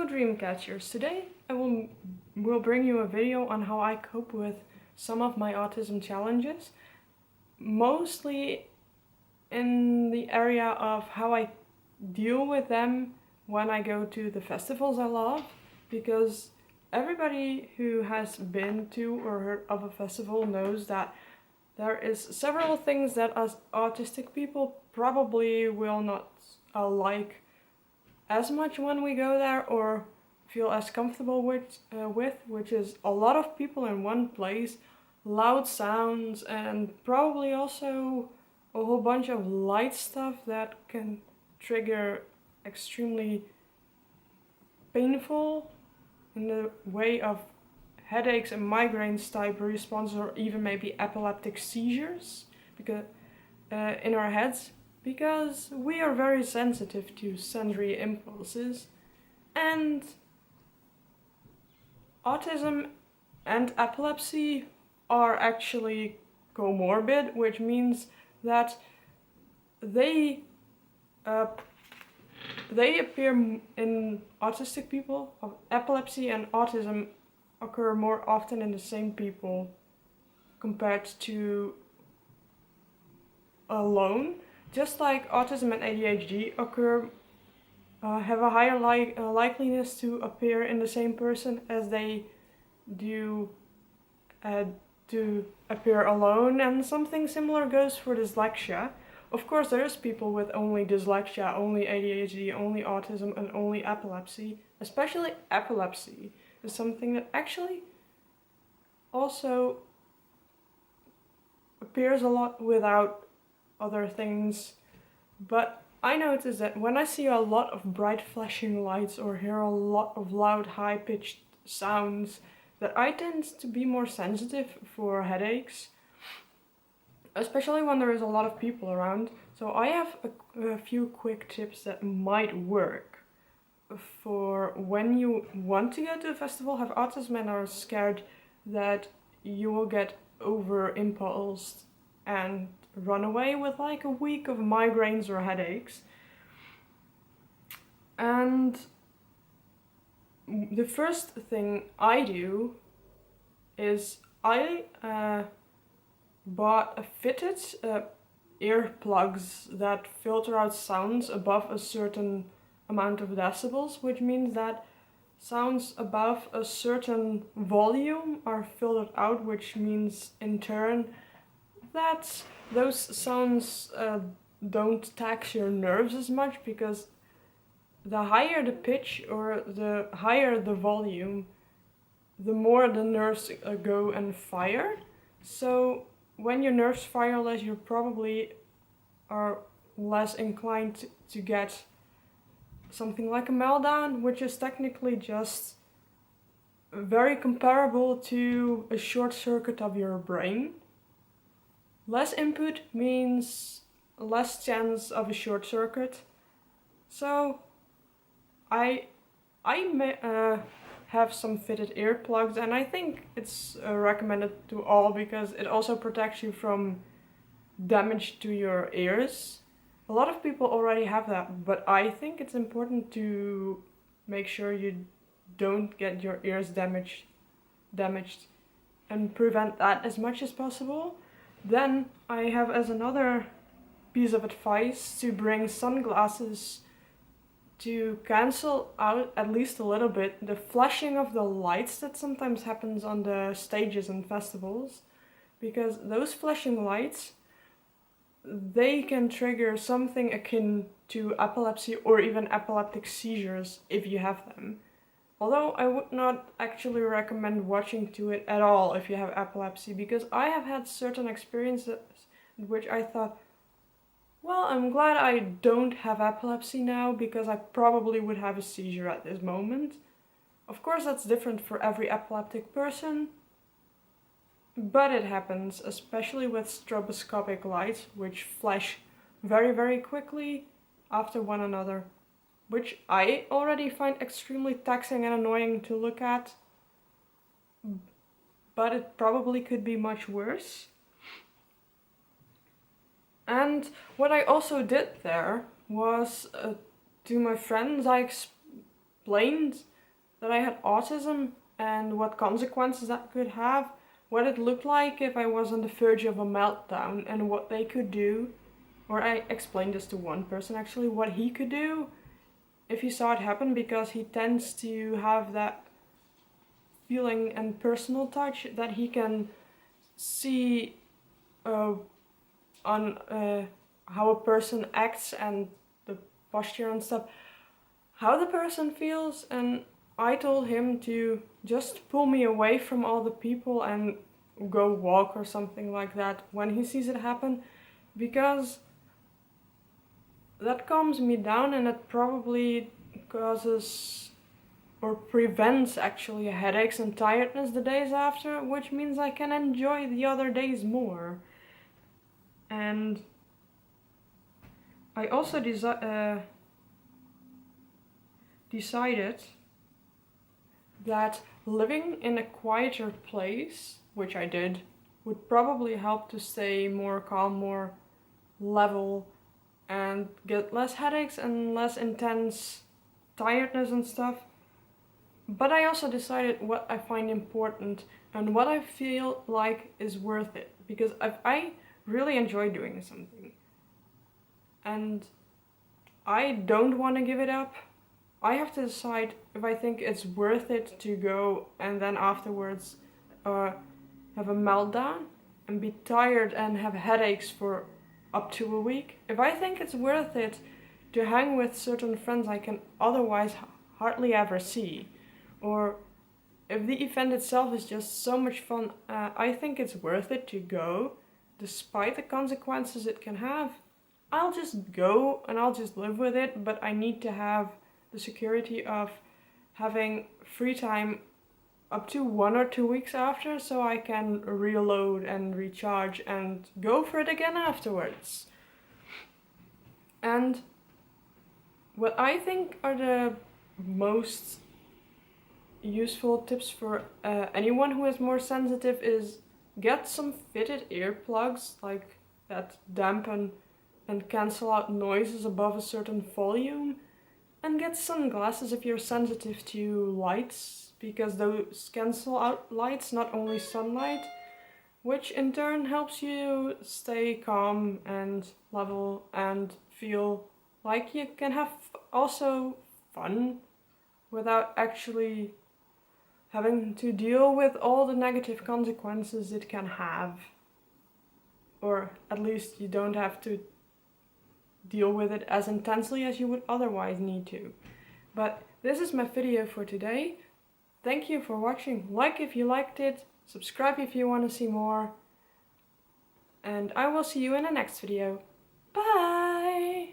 Hello Dreamcatchers! Today I will bring you a video on how I cope with some of my autism challenges, mostly in the area of how I deal with them when I go to the festivals I love, because everybody who has been to or heard of a festival knows that there is several things that us autistic people probably will not like as much when we go there or feel as comfortable with, which is a lot of people in one place, loud sounds, and probably also a whole bunch of light stuff that can trigger extremely painful in the way of headaches and migraines type responses, or even maybe epileptic seizures because in our heads, because we are very sensitive to sensory impulses, and autism and epilepsy are actually comorbid, which means that they appear in autistic people. Epilepsy and autism occur more often in the same people compared to alone. Just like autism and ADHD have a higher likeliness to appear in the same person as they do to appear alone, and something similar goes for dyslexia. Of course, there's people with only dyslexia, only ADHD, only autism, and only epilepsy. Especially epilepsy is something that actually also appears a lot without other things, but I notice that when I see a lot of bright flashing lights or hear a lot of loud high-pitched sounds, that I tend to be more sensitive for headaches, especially when there is a lot of people around. So I have a few quick tips that might work for when you want to go to a festival, have autism, and are scared that you will get over-impulsed and run away with like a week of migraines or headaches. And the first thing I do is I bought a fitted earplugs that filter out sounds above a certain amount of decibels, which means that sounds above a certain volume are filtered out, which means in turn that those sounds don't tax your nerves as much, because the higher the pitch or the higher the volume, the more the nerves go and fire. So when your nerves fire less, you probably are less inclined to get something like a meltdown, which is technically just very comparable to a short circuit of your brain. Less input means less chance of a short circuit. So I have some fitted earplugs, and I think it's recommended to all because it also protects you from damage to your ears. A lot of people already have that, but I think it's important to make sure you don't get your ears damaged and prevent that as much as possible. Then I have as another piece of advice to bring sunglasses to cancel out at least a little bit the flashing of the lights that sometimes happens on the stages and festivals, because those flashing lights, they can trigger something akin to epilepsy or even epileptic seizures if you have them. Although I would not actually recommend watching to it at all if you have epilepsy, because I have had certain experiences in which I thought, well, I'm glad I don't have epilepsy now, because I probably would have a seizure at this moment. Of course, that's different for every epileptic person, but it happens, especially with stroboscopic lights, which flash very, very quickly after one another, which I already find extremely taxing and annoying to look at, but it probably could be much worse. And what I also did there was, to my friends, I explained that I had autism and what consequences that could have, what it looked like if I was on the verge of a meltdown and what they could do. Or I explained this to one person actually, what he could do if he saw it happen, because he tends to have that feeling and personal touch that he can see on how a person acts and the posture and stuff, how the person feels. And I told him to just pull me away from all the people and go walk or something like that when he sees it happen, because that calms me down and it probably causes or prevents actually headaches and tiredness the days after, which means I can enjoy the other days more. And I also decided that living in a quieter place, which I did, would probably help to stay more calm, more level, and get less headaches and less intense tiredness and stuff. But I also decided what I find important and what I feel like is worth it, because if I really enjoy doing something and I don't want to give it up, I have to decide if I think it's worth it to go and then afterwards have a meltdown and be tired and have headaches for up to a week. If I think it's worth it to hang with certain friends I can otherwise hardly ever see, or if the event itself is just so much fun, I think it's worth it to go, despite the consequences it can have. I'll just go and I'll just live with it, but I need to have the security of having free time up to 1 or 2 weeks after, so I can reload and recharge and go for it again afterwards. And what I think are the most useful tips for anyone who is more sensitive is get some fitted earplugs, like that dampen and cancel out noises above a certain volume, and get sunglasses if you're sensitive to lights, because those cancel out lights, not only sunlight, which in turn helps you stay calm and level and feel like you can have also fun without actually having to deal with all the negative consequences it can have. Or at least you don't have to deal with it as intensely as you would otherwise need to. But this is my video for today. Thank you for watching. Like if you liked it, subscribe if you want to see more, and I will see you in the next video. Bye!